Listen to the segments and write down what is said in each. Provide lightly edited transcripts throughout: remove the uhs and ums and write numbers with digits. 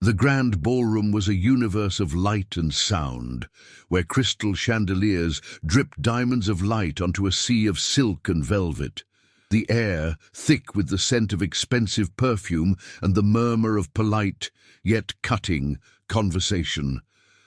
The grand ballroom was a universe of light and sound, where crystal chandeliers dripped diamonds of light onto a sea of silk and velvet. The air, thick with the scent of expensive perfume and the murmur of polite, yet cutting, conversation,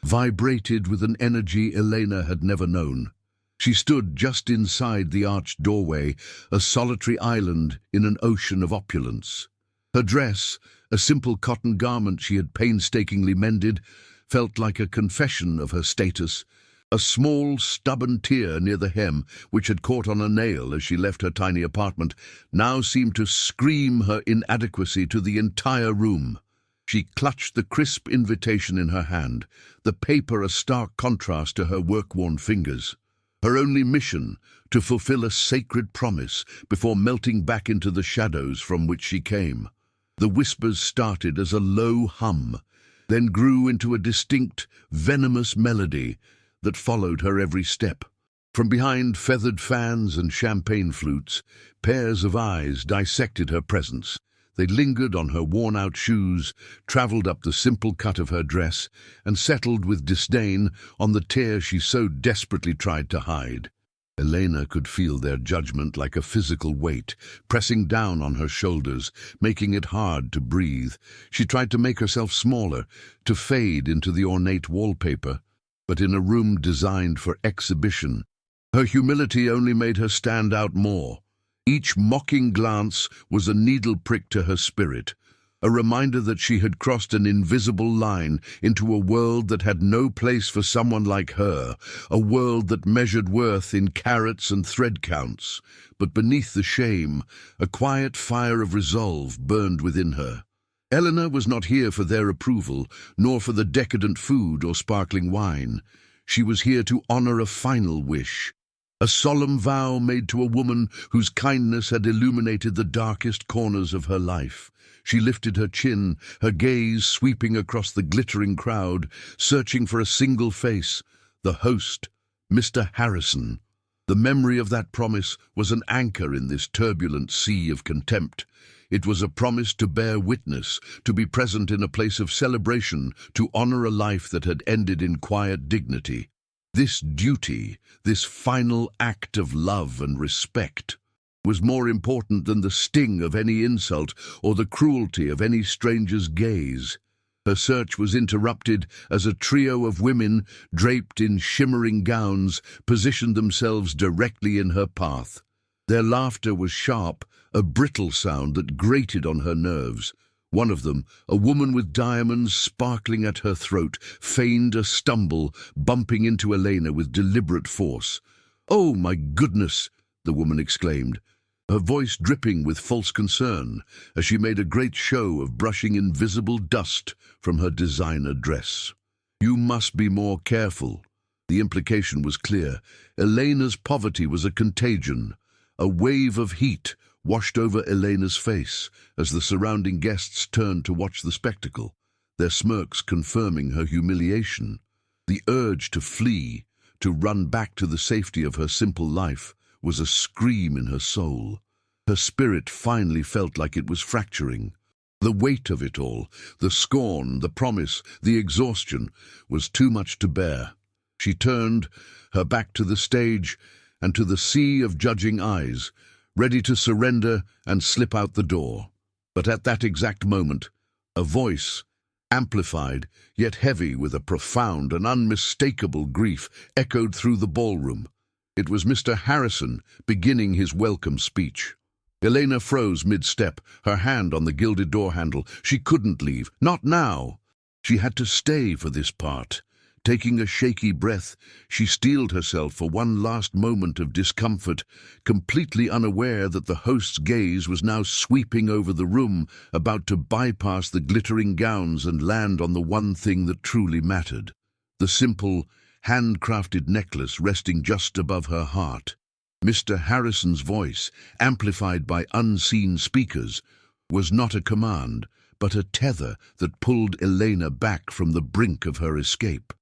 vibrated with an energy Elena had never known. She stood just inside the arched doorway, a solitary island in an ocean of opulence. Her dress, a simple cotton garment she had painstakingly mended, felt like a confession of her status. A small, stubborn tear near the hem, which had caught on a nail as she left her tiny apartment, now seemed to scream her inadequacy to the entire room. She clutched the crisp invitation in her hand, the paper a stark contrast to her work-worn fingers. Her only mission, to fulfill a sacred promise before melting back into the shadows from which she came. The whispers started as a low hum, then grew into a distinct, venomous melody that followed her every step. From behind feathered fans and champagne flutes, pairs of eyes dissected her presence. They lingered on her worn-out shoes, travelled up the simple cut of her dress, and settled with disdain on the tear she so desperately tried to hide. Elena could feel their judgment like a physical weight, pressing down on her shoulders, making it hard to breathe. She tried to make herself smaller, to fade into the ornate wallpaper, but in a room designed for exhibition, her humility only made her stand out more. Each mocking glance was a needle prick to her spirit, a reminder that she had crossed an invisible line into a world that had no place for someone like her, a world that measured worth in carats and thread counts. But beneath the shame, a quiet fire of resolve burned within her. Eleanor was not here for their approval, nor for the decadent food or sparkling wine. She was here to honor a final wish, a solemn vow made to a woman whose kindness had illuminated the darkest corners of her life. She lifted her chin, her gaze sweeping across the glittering crowd, searching for a single face, the host, Mr. Harrison. The memory of that promise was an anchor in this turbulent sea of contempt. It was a promise to bear witness, to be present in a place of celebration, to honor a life that had ended in quiet dignity. This duty, this final act of love and respect, was more important than the sting of any insult or the cruelty of any stranger's gaze. Her search was interrupted as a trio of women, draped in shimmering gowns, positioned themselves directly in her path. Their laughter was sharp, a brittle sound that grated on her nerves. One of them, a woman with diamonds sparkling at her throat, feigned a stumble, bumping into Elena with deliberate force. "Oh, my goodness!" the woman exclaimed, her voice dripping with false concern as she made a great show of brushing invisible dust from her designer dress. "You must be more careful." The implication was clear. Elena's poverty was a contagion. A wave of heat washed over Elena's face as the surrounding guests turned to watch the spectacle, their smirks confirming her humiliation. The urge to flee, to run back to the safety of her simple life, was a scream in her soul. Her spirit finally felt like it was fracturing. The weight of it all, the scorn, the promise, the exhaustion, was too much to bear. She turned, her back to the stage and to the sea of judging eyes, ready to surrender and slip out the door. But at that exact moment, a voice, amplified, yet heavy with a profound and unmistakable grief, echoed through the ballroom. It was Mr. Harrison beginning his welcome speech. Elena froze mid-step, her hand on the gilded door handle. She couldn't leave, not now. She had to stay for this part. Taking a shaky breath, she steeled herself for one last moment of discomfort, completely unaware that the host's gaze was now sweeping over the room, about to bypass the glittering gowns and land on the one thing that truly mattered. The simple, handcrafted necklace resting just above her heart. Mr. Harrison's voice, amplified by unseen speakers, was not a command, but a tether that pulled Elena back from the brink of her escape.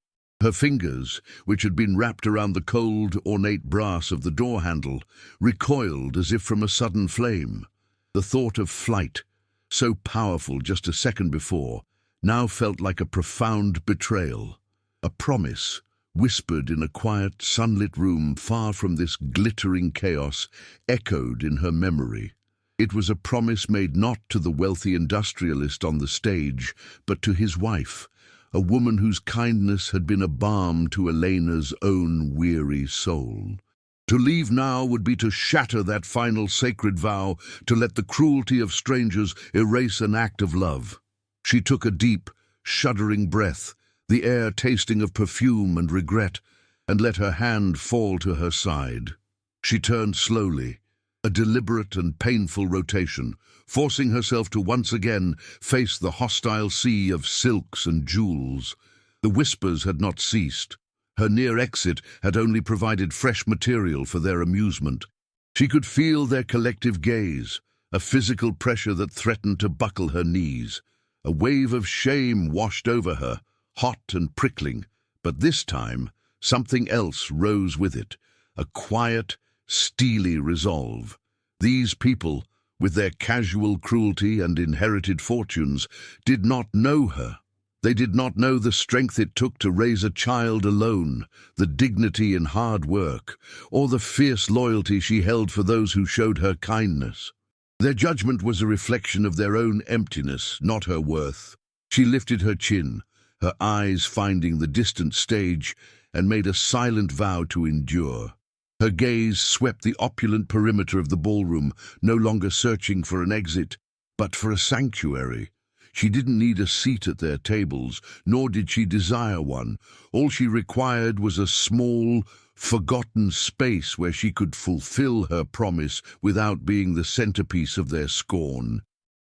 Her fingers, which had been wrapped around the cold, ornate brass of the door handle, recoiled as if from a sudden flame. The thought of flight, so powerful just a second before, now felt like a profound betrayal. A promise, whispered in a quiet, sunlit room far from this glittering chaos, echoed in her memory. It was a promise made not to the wealthy industrialist on the stage, but to his wife, a woman whose kindness had been a balm to Elena's own weary soul. To leave now would be to shatter that final sacred vow, to let the cruelty of strangers erase an act of love. She took a deep, shuddering breath, the air tasting of perfume and regret, and let her hand fall to her side. She turned slowly, a deliberate and painful rotation, forcing herself to once again face the hostile sea of silks and jewels. The whispers had not ceased. Her near exit had only provided fresh material for their amusement. She could feel their collective gaze, a physical pressure that threatened to buckle her knees. A wave of shame washed over her, hot and prickling, but this time something else rose with it, a quiet, steely resolve. These people, with their casual cruelty and inherited fortunes, did not know her. They did not know the strength it took to raise a child alone, the dignity in hard work, or the fierce loyalty she held for those who showed her kindness. Their judgment was a reflection of their own emptiness, not her worth. She lifted her chin, her eyes finding the distant stage, and made a silent vow to endure. Her gaze swept the opulent perimeter of the ballroom, no longer searching for an exit, but for a sanctuary. She didn't need a seat at their tables, nor did she desire one. All she required was a small, forgotten space where she could fulfill her promise without being the centerpiece of their scorn.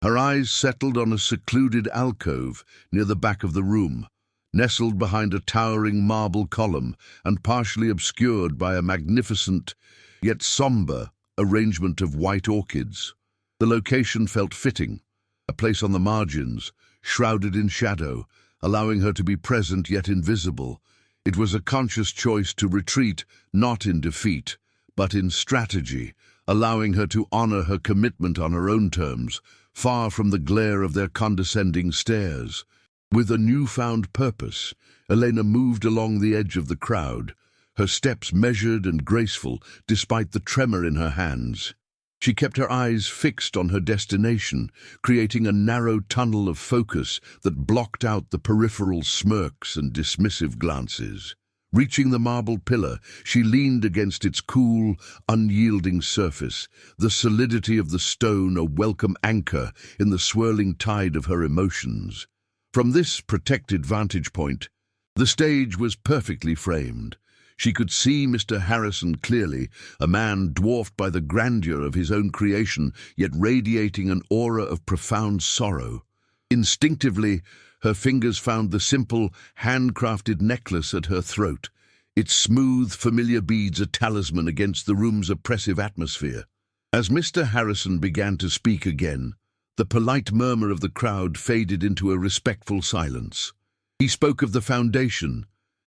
Her eyes settled on a secluded alcove near the back of the room, nestled behind a towering marble column and partially obscured by a magnificent, yet somber, arrangement of white orchids. The location felt fitting, a place on the margins, shrouded in shadow, allowing her to be present yet invisible. It was a conscious choice to retreat, not in defeat, but in strategy, allowing her to honor her commitment on her own terms, far from the glare of their condescending stares. With a newfound purpose, Elena moved along the edge of the crowd, her steps measured and graceful despite the tremor in her hands. She kept her eyes fixed on her destination, creating a narrow tunnel of focus that blocked out the peripheral smirks and dismissive glances. Reaching the marble pillar, she leaned against its cool, unyielding surface, the solidity of the stone a welcome anchor in the swirling tide of her emotions. From this protected vantage point, the stage was perfectly framed. She could see Mr. Harrison clearly, a man dwarfed by the grandeur of his own creation, yet radiating an aura of profound sorrow. Instinctively, her fingers found the simple, handcrafted necklace at her throat, its smooth, familiar beads a talisman against the room's oppressive atmosphere. As Mr. Harrison began to speak again, the polite murmur of the crowd faded into a respectful silence. He spoke of the foundation,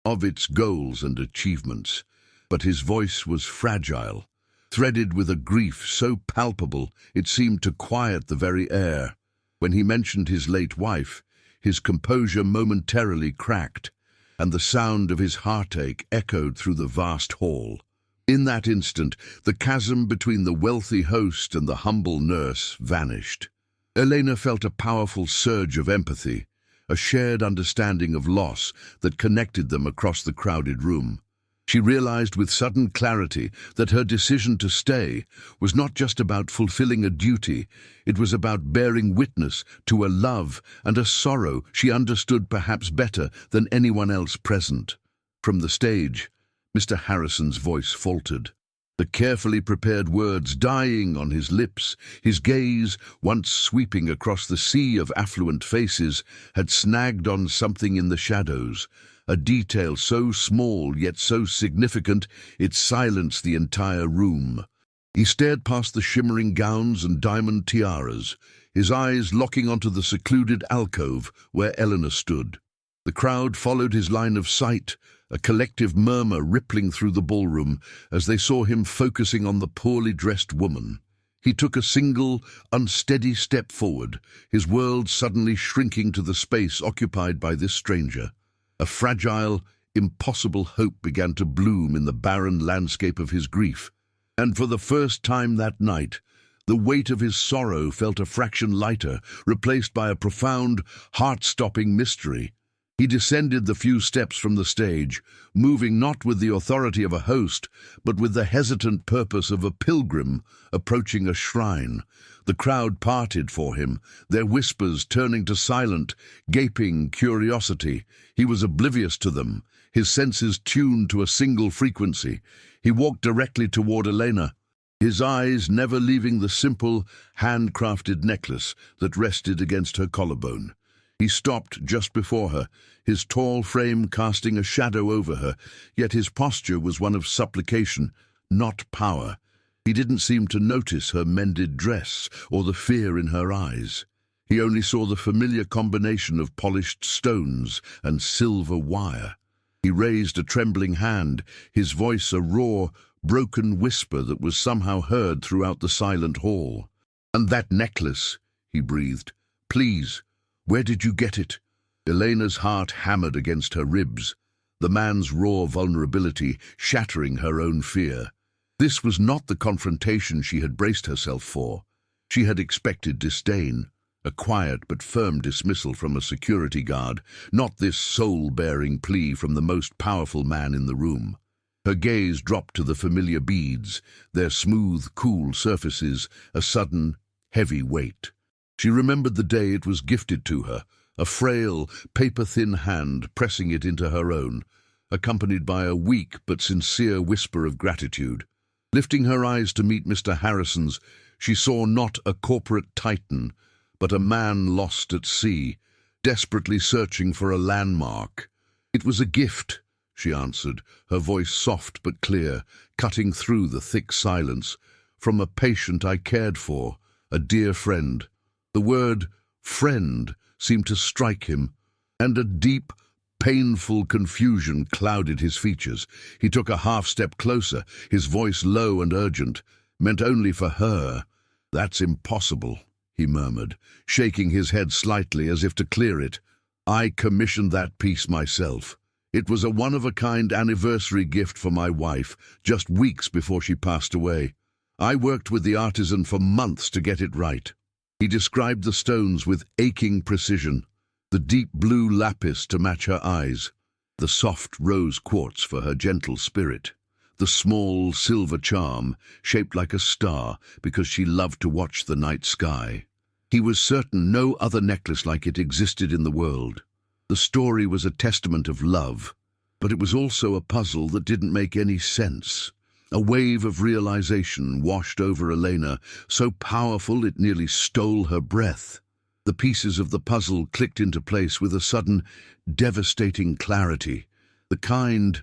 of its goals and achievements, but his voice was fragile, threaded with a grief so palpable it seemed to quiet the very air. When he mentioned his late wife, his composure momentarily cracked, and the sound of his heartache echoed through the vast hall. In that instant, the chasm between the wealthy host and the humble nurse vanished. Elena felt a powerful surge of empathy, a shared understanding of loss that connected them across the crowded room. She realized with sudden clarity that her decision to stay was not just about fulfilling a duty, it was about bearing witness to a love and a sorrow she understood perhaps better than anyone else present. From the stage, Mr. Harrison's voice faltered, the carefully prepared words dying on his lips. His gaze, once sweeping across the sea of affluent faces, had snagged on something in the shadows, a detail so small yet so significant it silenced the entire room. He stared past the shimmering gowns and diamond tiaras, his eyes locking onto the secluded alcove where Eleanor stood. The crowd followed his line of sight, a collective murmur rippling through the ballroom as they saw him focusing on the poorly dressed woman. He took a single, unsteady step forward, his world suddenly shrinking to the space occupied by this stranger. A fragile, impossible hope began to bloom in the barren landscape of his grief, and for the first time that night, the weight of his sorrow felt a fraction lighter, replaced by a profound, heart-stopping mystery. He descended the few steps from the stage, moving not with the authority of a host, but with the hesitant purpose of a pilgrim approaching a shrine. The crowd parted for him, their whispers turning to silent, gaping curiosity. He was oblivious to them, his senses tuned to a single frequency. He walked directly toward Elena, his eyes never leaving the simple, handcrafted necklace that rested against her collarbone. He stopped just before her, his tall frame casting a shadow over her, yet his posture was one of supplication, not power. He didn't seem to notice her mended dress or the fear in her eyes. He only saw the familiar combination of polished stones and silver wire. He raised a trembling hand, his voice a raw, broken whisper that was somehow heard throughout the silent hall. "And that necklace," he breathed. "Please, where did you get it?" Elena's heart hammered against her ribs, the man's raw vulnerability shattering her own fear. This was not the confrontation she had braced herself for. She had expected disdain, a quiet but firm dismissal from a security guard, not this soul-bearing plea from the most powerful man in the room. Her gaze dropped to the familiar beads, their smooth, cool surfaces, a sudden, heavy weight. She remembered the day it was gifted to her, a frail, paper-thin hand pressing it into her own, accompanied by a weak but sincere whisper of gratitude. Lifting her eyes to meet Mr. Harrison's, she saw not a corporate titan, but a man lost at sea, desperately searching for a landmark. "It was a gift," she answered, her voice soft but clear, cutting through the thick silence, "from a patient I cared for, a dear friend." The word friend seemed to strike him, and a deep, painful confusion clouded his features. He took a half-step closer, his voice low and urgent. "Meant only for her. That's impossible," he murmured, shaking his head slightly as if to clear it. "I commissioned that piece myself. It was a one-of-a-kind anniversary gift for my wife, just weeks before she passed away. I worked with the artisan for months to get it right." He described the stones with aching precision, the deep blue lapis to match her eyes, the soft rose quartz for her gentle spirit, the small silver charm shaped like a star because she loved to watch the night sky. He was certain no other necklace like it existed in the world. The story was a testament of love, but it was also a puzzle that didn't make any sense. A wave of realization washed over Elena, so powerful it nearly stole her breath. The pieces of the puzzle clicked into place with a sudden, devastating clarity. The kind,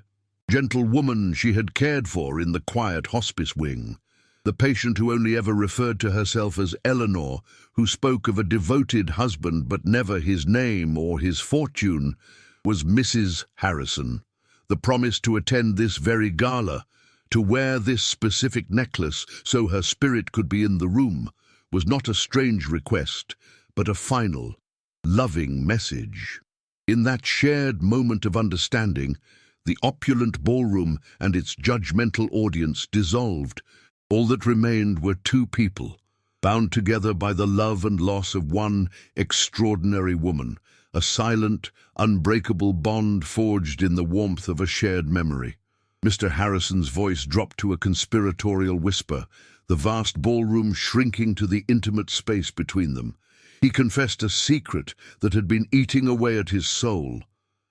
gentle woman she had cared for in the quiet hospice wing. The patient who only ever referred to herself as Eleanor, who spoke of a devoted husband but never his name or his fortune, was Mrs. Harrison. The promise to attend this very gala, to wear this specific necklace so her spirit could be in the room, was not a strange request, but a final, loving message. In that shared moment of understanding, the opulent ballroom and its judgmental audience dissolved. All that remained were two people, bound together by the love and loss of one extraordinary woman, a silent, unbreakable bond forged in the warmth of a shared memory. Mr. Harrison's voice dropped to a conspiratorial whisper, the vast ballroom shrinking to the intimate space between them. He confessed a secret that had been eating away at his soul,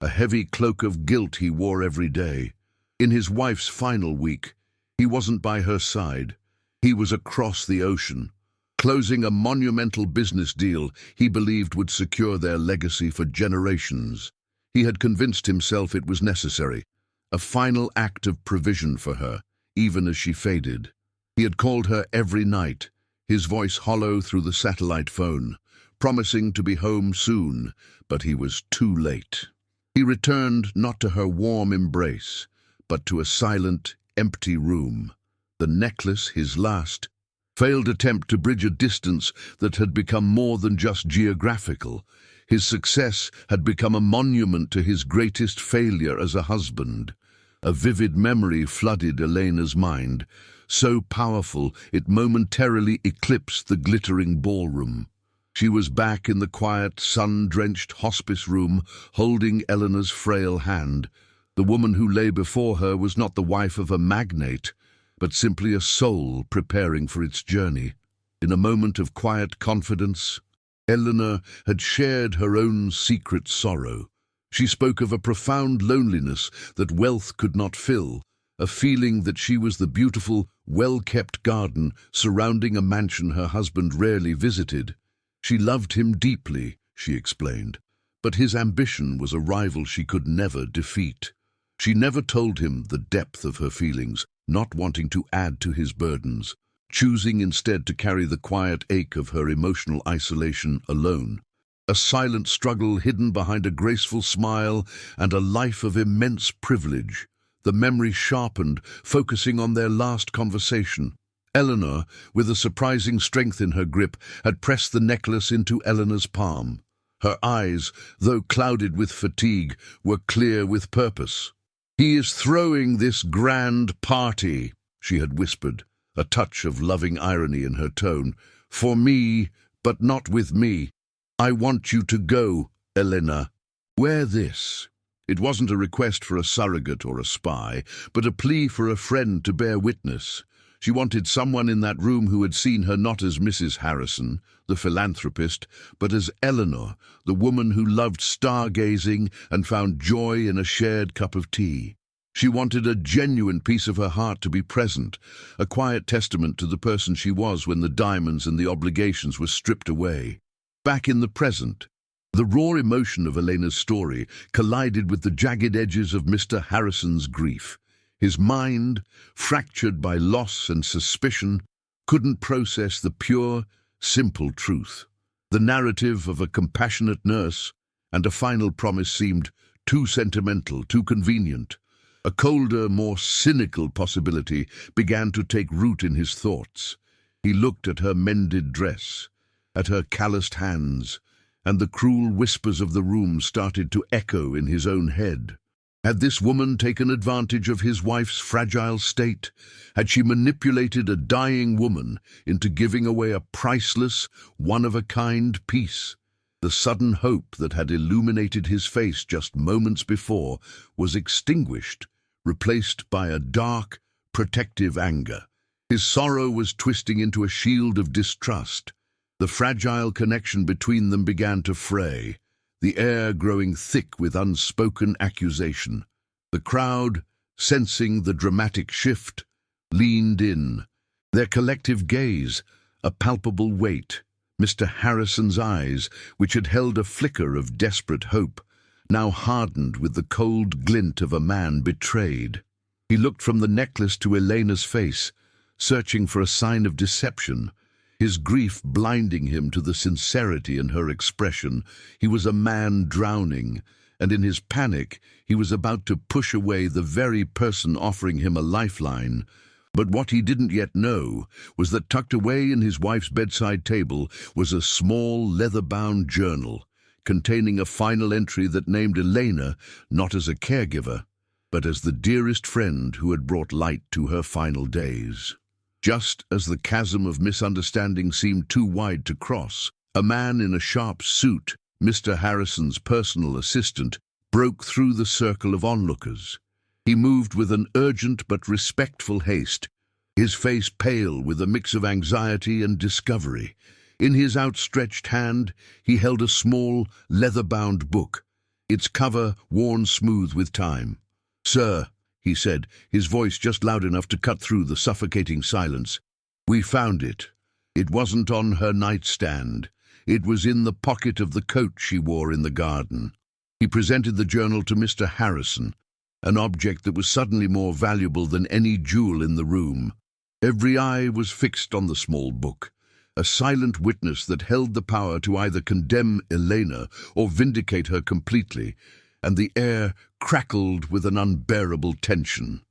a heavy cloak of guilt he wore every day. In his wife's final week, he wasn't by her side. He was across the ocean, closing a monumental business deal he believed would secure their legacy for generations. He had convinced himself it was necessary, a final act of provision for her, even as she faded. He had called her every night, his voice hollow through the satellite phone, promising to be home soon, but he was too late. He returned not to her warm embrace, but to a silent, empty room. The necklace, his last, failed attempt to bridge a distance that had become more than just geographical. His success had become a monument to his greatest failure as a husband. A vivid memory flooded Elena's mind, so powerful it momentarily eclipsed the glittering ballroom. She was back in the quiet, sun-drenched hospice room, holding Eleanor's frail hand. The woman who lay before her was not the wife of a magnate, but simply a soul preparing for its journey. In a moment of quiet confidence, Eleanor had shared her own secret sorrow. She spoke of a profound loneliness that wealth could not fill, a feeling that she was the beautiful, well-kept garden surrounding a mansion her husband rarely visited. She loved him deeply, she explained, but his ambition was a rival she could never defeat. She never told him the depth of her feelings, not wanting to add to his burdens, choosing instead to carry the quiet ache of her emotional isolation alone. A silent struggle hidden behind a graceful smile and a life of immense privilege. The memory sharpened, focusing on their last conversation. Eleanor, with a surprising strength in her grip, had pressed the necklace into Eleanor's palm. Her eyes, though clouded with fatigue, were clear with purpose. "He is throwing this grand party," she had whispered, a touch of loving irony in her tone. "For me, but not with me. I want you to go, Elena. Wear this." It wasn't a request for a surrogate or a spy, but a plea for a friend to bear witness. She wanted someone in that room who had seen her not as Mrs. Harrison, the philanthropist, but as Eleanor, the woman who loved stargazing and found joy in a shared cup of tea. She wanted a genuine piece of her heart to be present, a quiet testament to the person she was when the diamonds and the obligations were stripped away. Back in the present, the raw emotion of Elena's story collided with the jagged edges of Mr. Harrison's grief. His mind, fractured by loss and suspicion, couldn't process the pure, simple truth. The narrative of a compassionate nurse and a final promise seemed too sentimental, too convenient. A colder, more cynical possibility began to take root in his thoughts. He looked at her mended dress, at her calloused hands, and the cruel whispers of the room started to echo in his own head. Had this woman taken advantage of his wife's fragile state? Had she manipulated a dying woman into giving away a priceless, one-of-a-kind piece? The sudden hope that had illuminated his face just moments before was extinguished, replaced by a dark, protective anger. His sorrow was twisting into a shield of distrust. The fragile connection between them began to fray, the air growing thick with unspoken accusation. The crowd, sensing the dramatic shift, leaned in, their collective gaze a palpable weight. Mr. Harrison's eyes, which had held a flicker of desperate hope, now hardened with the cold glint of a man betrayed. He looked from the necklace to Elena's face, searching for a sign of deception, his grief blinding him to the sincerity in her expression. He was a man drowning, and in his panic he was about to push away the very person offering him a lifeline. But what he didn't yet know was that tucked away in his wife's bedside table was a small leather-bound journal containing a final entry that named Elena not as a caregiver, but as the dearest friend who had brought light to her final days. Just as the chasm of misunderstanding seemed too wide to cross, a man in a sharp suit, Mr. Harrison's personal assistant, broke through the circle of onlookers. He moved with an urgent but respectful haste, his face pale with a mix of anxiety and discovery. In his outstretched hand, he held a small, leather-bound book, its cover worn smooth with time. "Sir," he said, his voice just loud enough to cut through the suffocating silence, "we found it. It wasn't on her nightstand. It was in the pocket of the coat she wore in the garden." He presented the journal to Mr. Harrison, an object that was suddenly more valuable than any jewel in the room. Every eye was fixed on the small book, a silent witness that held the power to either condemn Elena or vindicate her completely, and the air crackled with an unbearable tension.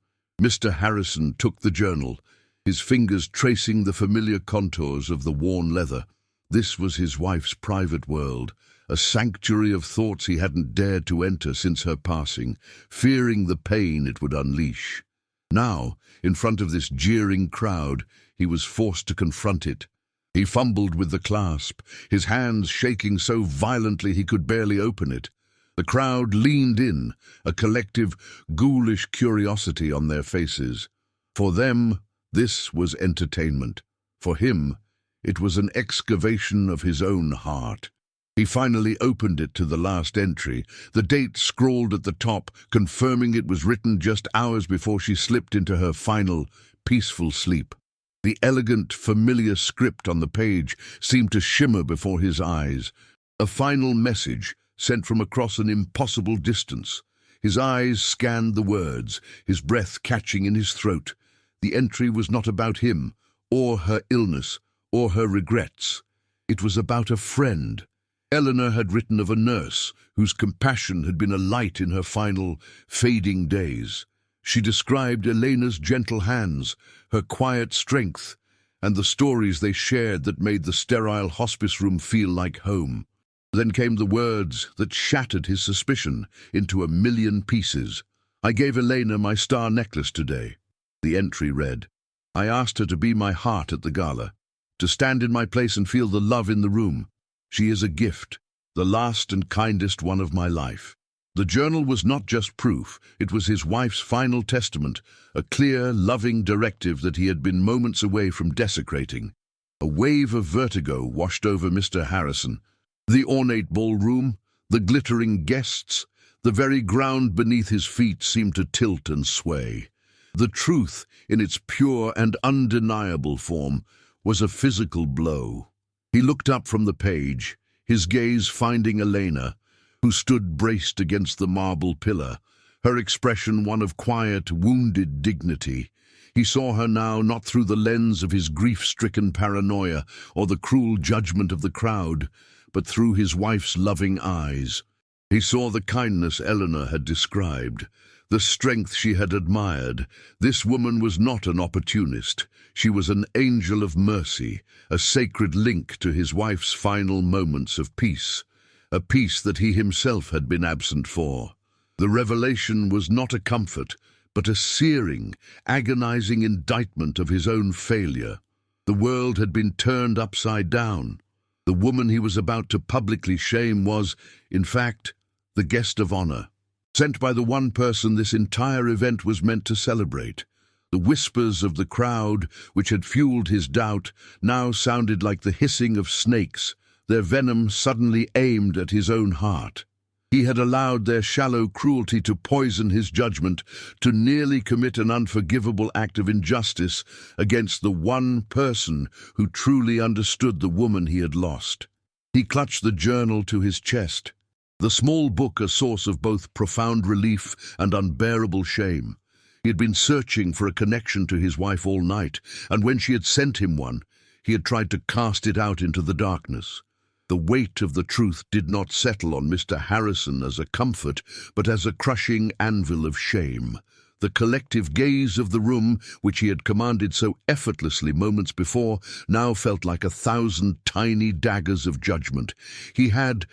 Mr. Harrison took the journal, his fingers tracing the familiar contours of the worn leather. This was his wife's private world, a sanctuary of thoughts he hadn't dared to enter since her passing, fearing the pain it would unleash. Now, in front of this jeering crowd, he was forced to confront it. He fumbled with the clasp, his hands shaking so violently he could barely open it. The crowd leaned in, a collective, ghoulish curiosity on their faces. For them, this was entertainment. For him, it was an excavation of his own heart. He finally opened it to the last entry, the date scrawled at the top, confirming it was written just hours before she slipped into her final, peaceful sleep. The elegant, familiar script on the page seemed to shimmer before his eyes. A final message sent from across an impossible distance. His eyes scanned the words, his breath catching in his throat. The entry was not about him, or her illness, or her regrets. It was about a friend. Eleanor had written of a nurse whose compassion had been a light in her final, fading days. She described Elena's gentle hands, her quiet strength, and the stories they shared that made the sterile hospice room feel like home. Then came the words that shattered his suspicion into a million pieces. "I gave Elena my star necklace today." The entry read, "I asked her to be my heart at the gala, to stand in my place and feel the love in the room. She is a gift, the last and kindest one of my life." The journal was not just proof, it was his wife's final testament, a clear, loving directive that he had been moments away from desecrating. A wave of vertigo washed over Mr. Harrison. The ornate ballroom, the glittering guests, the very ground beneath his feet seemed to tilt and sway. The truth, in its pure and undeniable form, was a physical blow. He looked up from the page, his gaze finding Elena, who stood braced against the marble pillar, her expression one of quiet, wounded dignity. He saw her now not through the lens of his grief-stricken paranoia or the cruel judgment of the crowd, but through his wife's loving eyes. He saw the kindness Eleanor had described, the strength she had admired. This woman was not an opportunist. She was an angel of mercy, a sacred link to his wife's final moments of peace. A peace that he himself had been absent for. The revelation was not a comfort, but a searing, agonizing indictment of his own failure. The world had been turned upside down. The woman he was about to publicly shame was, in fact, the guest of honor, sent by the one person this entire event was meant to celebrate. The whispers of the crowd, which had fueled his doubt, now sounded like the hissing of snakes, their venom suddenly aimed at his own heart. He had allowed their shallow cruelty to poison his judgment, to nearly commit an unforgivable act of injustice against the one person who truly understood the woman he had lost. He clutched the journal to his chest, the small book a source of both profound relief and unbearable shame. He had been searching for a connection to his wife all night, and when she had sent him one, he had tried to cast it out into the darkness. The weight of the truth did not settle on Mr. Harrison as a comfort, but as a crushing anvil of shame. The collective gaze of the room, which he had commanded so effortlessly moments before, now felt like 1,000 tiny daggers of judgment. He had,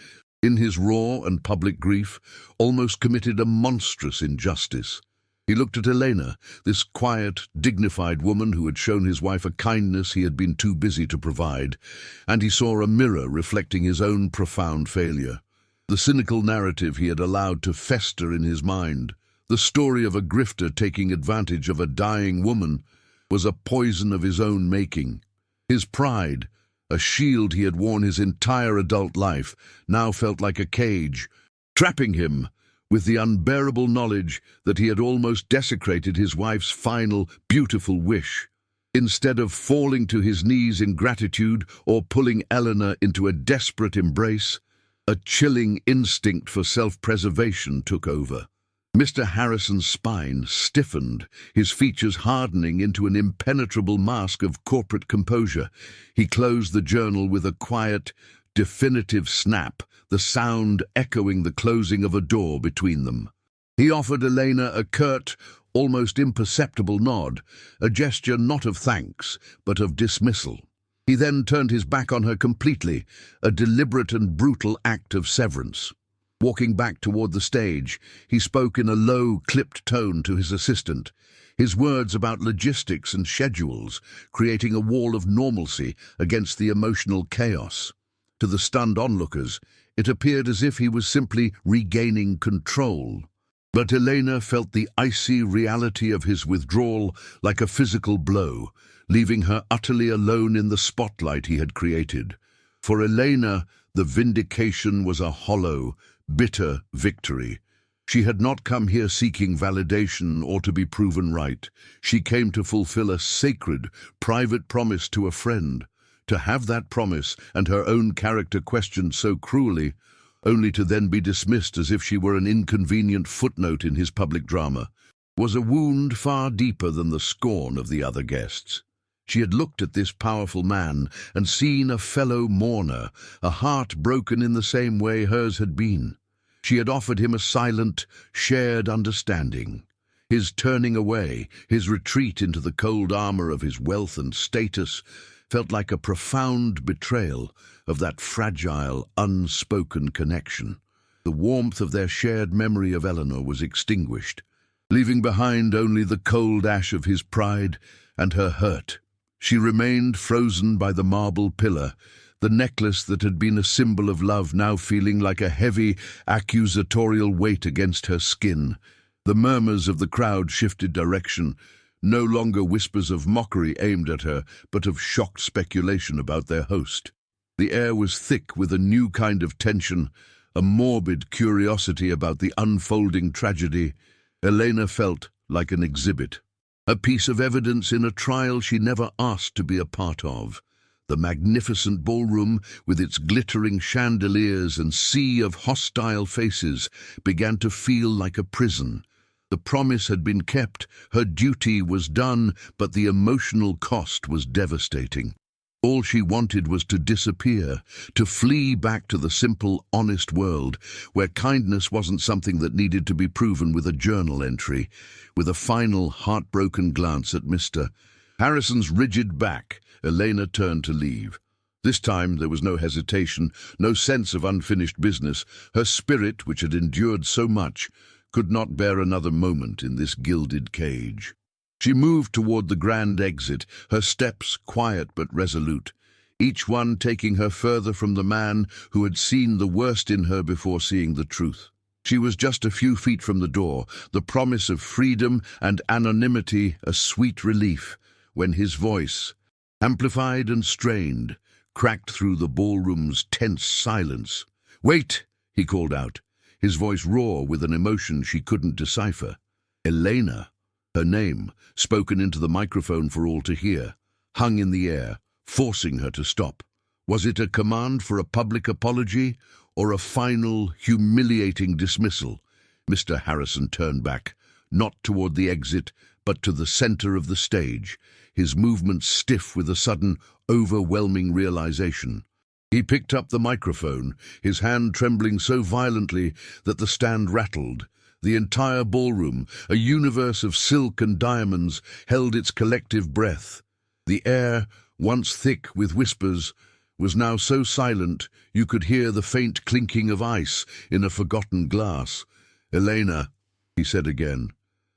in his raw and public grief, almost committed a monstrous injustice. He looked at Elena, this quiet, dignified woman who had shown his wife a kindness he had been too busy to provide, and he saw a mirror reflecting his own profound failure. The cynical narrative he had allowed to fester in his mind, the story of a grifter taking advantage of a dying woman, was a poison of his own making. His pride, a shield he had worn his entire adult life, now felt like a cage, trapping him with the unbearable knowledge that he had almost desecrated his wife's final, beautiful wish. Instead of falling to his knees in gratitude or pulling Eleanor into a desperate embrace, a chilling instinct for self-preservation took over. Mr. Harrison's spine stiffened, his features hardening into an impenetrable mask of corporate composure. He closed the journal with a quiet, definitive snap, the sound echoing the closing of a door between them. He offered Elena a curt, almost imperceptible nod, a gesture not of thanks, but of dismissal. He then turned his back on her completely, a deliberate and brutal act of severance. Walking back toward the stage, he spoke in a low, clipped tone to his assistant, his words about logistics and schedules, creating a wall of normalcy against the emotional chaos. To the stunned onlookers, it appeared as if he was simply regaining control. But Elena felt the icy reality of his withdrawal like a physical blow, leaving her utterly alone in the spotlight he had created. For Elena, the vindication was a hollow, bitter victory. She had not come here seeking validation or to be proven right. She came to fulfill a sacred, private promise to a friend. To have that promise and her own character questioned so cruelly, only to then be dismissed as if she were an inconvenient footnote in his public drama, was a wound far deeper than the scorn of the other guests. She had looked at this powerful man and seen a fellow mourner, a heart broken in the same way hers had been. She had offered him a silent, shared understanding. His turning away, his retreat into the cold armor of his wealth and status, felt like a profound betrayal of that fragile, unspoken connection. The warmth of their shared memory of Eleanor was extinguished, leaving behind only the cold ash of his pride and her hurt. She remained frozen by the marble pillar, the necklace that had been a symbol of love now feeling like a heavy, accusatorial weight against her skin. The murmurs of the crowd shifted direction, no longer whispers of mockery aimed at her, but of shocked speculation about their host. The air was thick with a new kind of tension, a morbid curiosity about the unfolding tragedy. Elena felt like an exhibit, a piece of evidence in a trial she never asked to be a part of. The magnificent ballroom, with its glittering chandeliers and sea of hostile faces, began to feel like a prison. The promise had been kept, her duty was done, but the emotional cost was devastating. All she wanted was to disappear, to flee back to the simple, honest world, where kindness wasn't something that needed to be proven with a journal entry. With a final, heartbroken glance at Mr. Harrison's rigid back, Elena turned to leave. This time there was no hesitation, no sense of unfinished business. Her spirit, which had endured so much, could not bear another moment in this gilded cage. She moved toward the grand exit, her steps quiet but resolute, each one taking her further from the man who had seen the worst in her before seeing the truth. She was just a few feet from the door, the promise of freedom and anonymity a sweet relief, when his voice, amplified and strained, cracked through the ballroom's tense silence. "Wait!" he called out, his voice raw with an emotion she couldn't decipher. Elena, her name, spoken into the microphone for all to hear, hung in the air, forcing her to stop. Was it a command for a public apology, or a final, humiliating dismissal? Mr. Harrison turned back, not toward the exit, but to the center of the stage, his movements stiff with a sudden, overwhelming realization. He picked up the microphone, his hand trembling so violently that the stand rattled. The entire ballroom, a universe of silk and diamonds, held its collective breath. The air, once thick with whispers, was now so silent you could hear the faint clinking of ice in a forgotten glass. "Elena," he said again,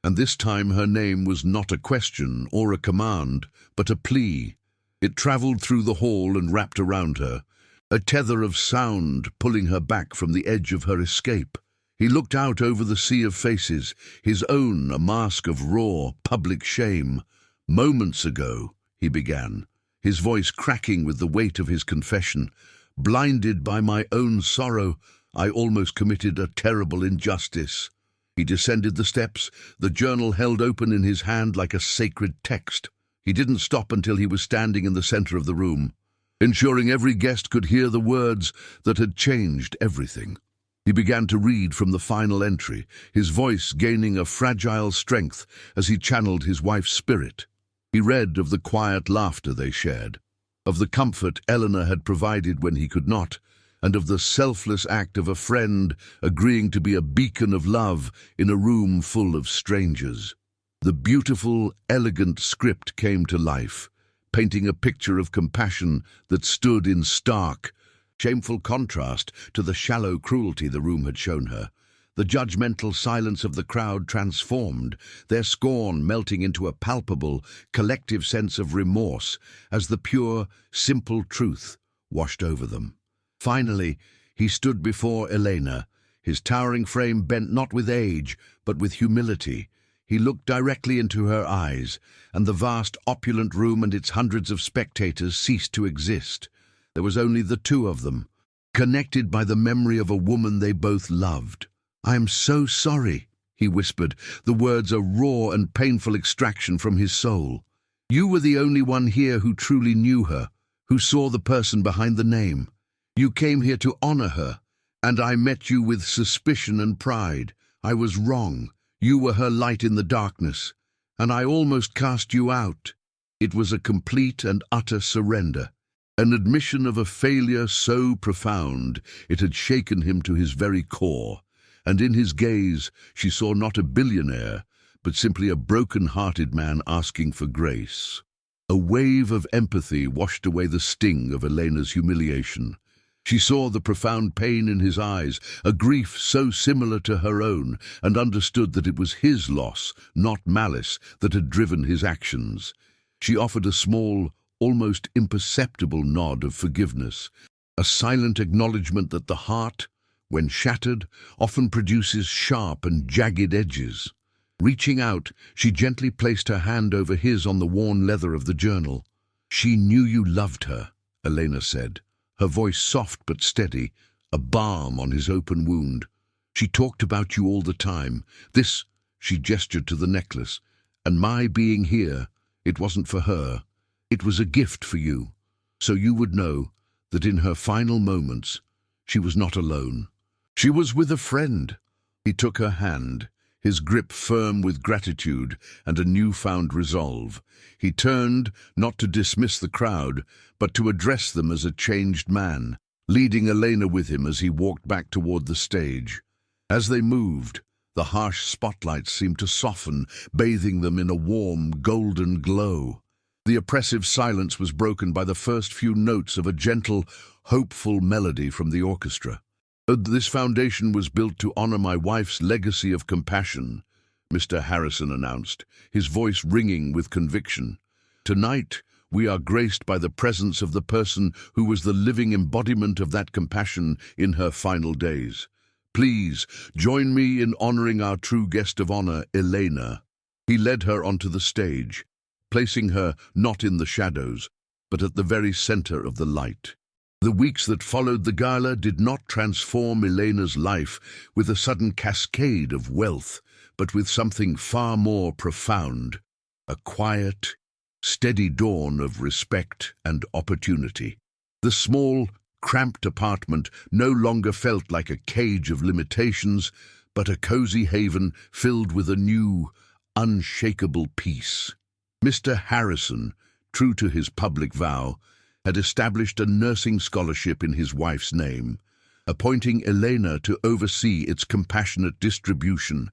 and this time her name was not a question or a command, but a plea. It traveled through the hall and wrapped around her, a tether of sound pulling her back from the edge of her escape. He looked out over the sea of faces, his own a mask of raw, public shame. "Moments ago," he began, his voice cracking with the weight of his confession, "blinded by my own sorrow, I almost committed a terrible injustice." He descended the steps, the journal held open in his hand like a sacred text. He didn't stop until he was standing in the center of the room, ensuring every guest could hear the words that had changed everything. He began to read from the final entry, his voice gaining a fragile strength as he channeled his wife's spirit. He read of the quiet laughter they shared, of the comfort Eleanor had provided when he could not, and of the selfless act of a friend agreeing to be a beacon of love in a room full of strangers. The beautiful, elegant script came to life, painting a picture of compassion that stood in stark, shameful contrast to the shallow cruelty the room had shown her. The judgmental silence of the crowd transformed, their scorn melting into a palpable, collective sense of remorse as the pure, simple truth washed over them. Finally, he stood before Elena, his towering frame bent not with age, but with humility. He looked directly into her eyes, and the vast, opulent room and its hundreds of spectators ceased to exist. There was only the two of them, connected by the memory of a woman they both loved. "I am so sorry," he whispered, the words a raw and painful extraction from his soul. "You were the only one here who truly knew her, who saw the person behind the name. You came here to honor her, and I met you with suspicion and pride. I was wrong. You were her light in the darkness, and I almost cast you out." It was a complete and utter surrender, an admission of a failure so profound it had shaken him to his very core. And in his gaze she saw not a billionaire, but simply a broken-hearted man asking for grace. A wave of empathy washed away the sting of Elena's humiliation. She saw the profound pain in his eyes, a grief so similar to her own, and understood that it was his loss, not malice, that had driven his actions. She offered a small, almost imperceptible nod of forgiveness, a silent acknowledgement that the heart, when shattered, often produces sharp and jagged edges. Reaching out, she gently placed her hand over his on the worn leather of the journal. "She knew you loved her," Elena said, her voice soft but steady, a balm on his open wound. "She talked about you all the time. This," she gestured to the necklace, "and my being here, it wasn't for her. It was a gift for you, so you would know that in her final moments, she was not alone. She was with a friend." He took her hand, his grip firm with gratitude and a newfound resolve. He turned, not to dismiss the crowd, but to address them as a changed man, leading Elena with him as he walked back toward the stage. As they moved, the harsh spotlights seemed to soften, bathing them in a warm, golden glow. The oppressive silence was broken by the first few notes of a gentle, hopeful melody from the orchestra. "This foundation was built to honor my wife's legacy of compassion," Mr. Harrison announced, his voice ringing with conviction. "Tonight, we are graced by the presence of the person who was the living embodiment of that compassion in her final days. Please, join me in honoring our true guest of honor, Elena." He led her onto the stage, placing her not in the shadows, but at the very center of the light. The weeks that followed the gala did not transform Elena's life with a sudden cascade of wealth, but with something far more profound, a quiet, steady dawn of respect and opportunity. The small, cramped apartment no longer felt like a cage of limitations, but a cozy haven filled with a new, unshakable peace. Mr. Harrison, true to his public vow, had established a nursing scholarship in his wife's name, appointing Elena to oversee its compassionate distribution,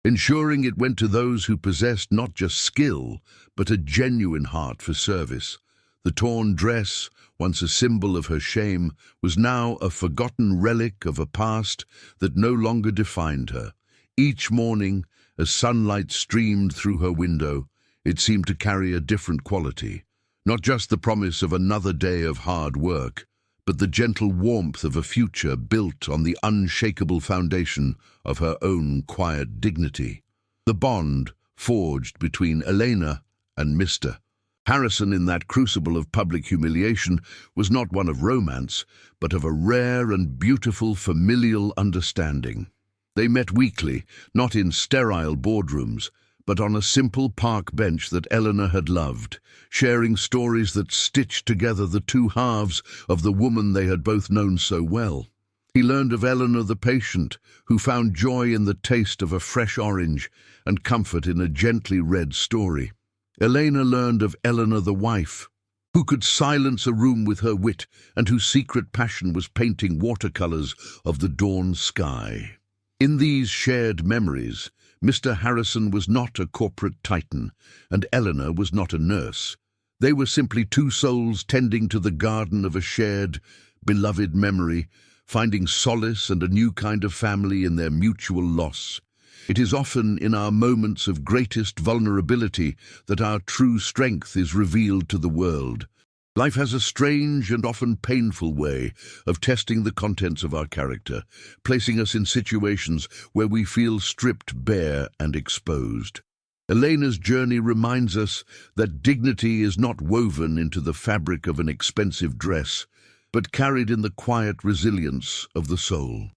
ensuring it went to those who possessed not just skill, but a genuine heart for service. The torn dress, once a symbol of her shame, was now a forgotten relic of a past that no longer defined her. Each morning, as sunlight streamed through her window, it seemed to carry a different quality. Not just the promise of another day of hard work, but the gentle warmth of a future built on the unshakable foundation of her own quiet dignity. The bond forged between Elena and Mr. Harrison in that crucible of public humiliation was not one of romance, but of a rare and beautiful familial understanding. They met weekly, not in sterile boardrooms, but on a simple park bench that Eleanor had loved, sharing stories that stitched together the two halves of the woman they had both known so well. He learned of Eleanor the patient, who found joy in the taste of a fresh orange and comfort in a gently read story. Elena learned of Eleanor the wife, who could silence a room with her wit, and whose secret passion was painting watercolors of the dawn sky. In these shared memories, Mr. Harrison was not a corporate titan, and Eleanor was not a nurse. They were simply two souls tending to the garden of a shared, beloved memory, finding solace and a new kind of family in their mutual loss. It is often in our moments of greatest vulnerability that our true strength is revealed to the world. Life has a strange and often painful way of testing the contents of our character, placing us in situations where we feel stripped bare and exposed. Elena's journey reminds us that dignity is not woven into the fabric of an expensive dress, but carried in the quiet resilience of the soul.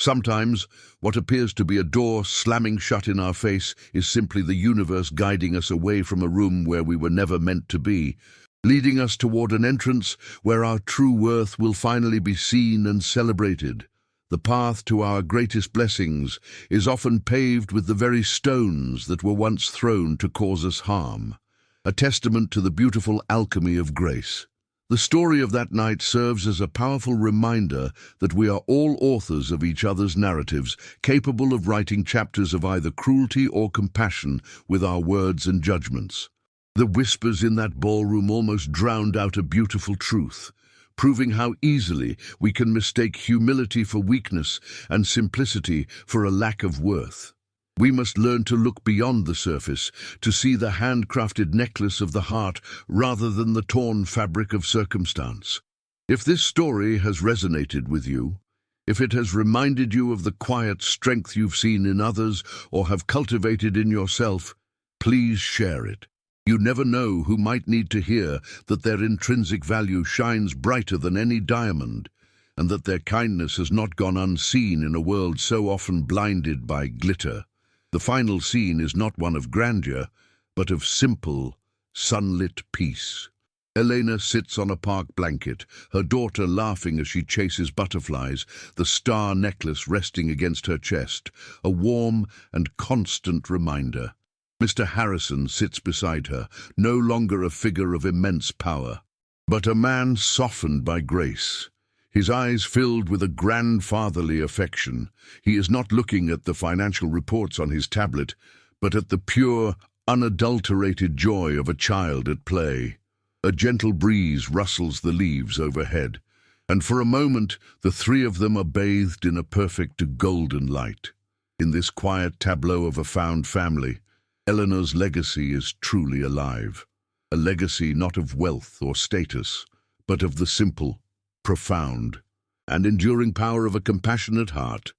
Sometimes, what appears to be a door slamming shut in our face is simply the universe guiding us away from a room where we were never meant to be, leading us toward an entrance where our true worth will finally be seen and celebrated. The path to our greatest blessings is often paved with the very stones that were once thrown to cause us harm, a testament to the beautiful alchemy of grace. The story of that night serves as a powerful reminder that we are all authors of each other's narratives, capable of writing chapters of either cruelty or compassion with our words and judgments. The whispers in that ballroom almost drowned out a beautiful truth, proving how easily we can mistake humility for weakness and simplicity for a lack of worth. We must learn to look beyond the surface, to see the handcrafted necklace of the heart rather than the torn fabric of circumstance. If this story has resonated with you, if it has reminded you of the quiet strength you've seen in others or have cultivated in yourself, please share it. You never know who might need to hear that their intrinsic value shines brighter than any diamond, and that their kindness has not gone unseen in a world so often blinded by glitter. The final scene is not one of grandeur, but of simple, sunlit peace. Elena sits on a park blanket, her daughter laughing as she chases butterflies, the star necklace resting against her chest, a warm and constant reminder. Mr. Harrison sits beside her, no longer a figure of immense power, but a man softened by grace. His eyes filled with a grandfatherly affection. He is not looking at the financial reports on his tablet, but at the pure, unadulterated joy of a child at play. A gentle breeze rustles the leaves overhead, and for a moment the three of them are bathed in a perfect golden light. In this quiet tableau of a found family, Eleanor's legacy is truly alive. A legacy not of wealth or status, but of the simple, profound, and enduring power of a compassionate heart.